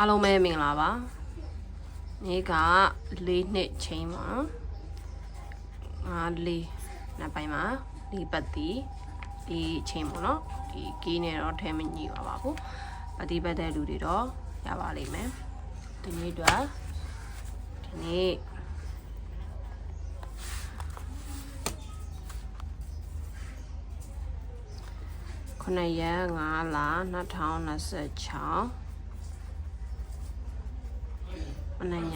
အားလုံးပဲမင်္ဂလာပါနေ့က4နှစ်ချိန်ပါ4နှစ်ပိုင်းမှာဒီပတ်တီဒီချိန်ပေါ့နော်ဒီကီးနဲ့တော့ထဲမညှိပါဘူးပတ်တီပတ်တဲ့လူတွေတော့ရပါလိမ့်မယ်ဒီနေ့တော့ဒီနေ့9 ရက်5 လ2026မနေ့ည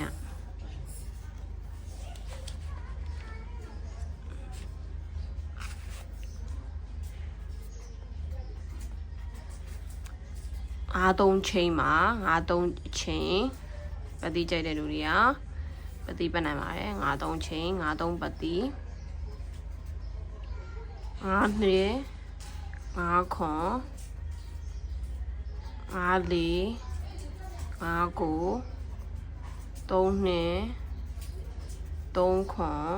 အားသုံးချိန်မှာ9-3ချိန်ပတိကြိုက်တဲ့လူတွေကပတိပတ်နိုင်ပါတယ်9-3ချိန်9-3ပတိ9နှစ်5ခွန်5 4 5 9 3နှစ်3ခွန်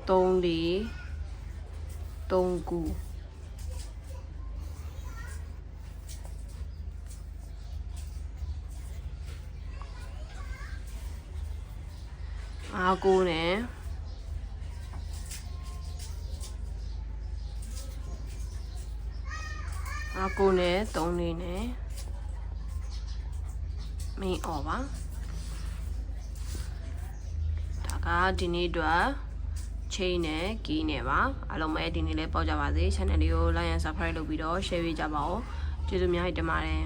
3 4 3 9အားကိုနဲ့အားကိုနဲ့3လေးနဲ့မင်းអော်ပါဒါကဒီနေ့အတွက်ချိန်နဲ့ကီးနဲ့ပါအားလုံးပဲဒီနေ့လေးပေါက်ကြပါစေ channel လေးကို like and subscribe လုပ်ပြီးတော့ share ပေးကြပါဦးကျေးဇူးအများကြီးတင်ပါတယ်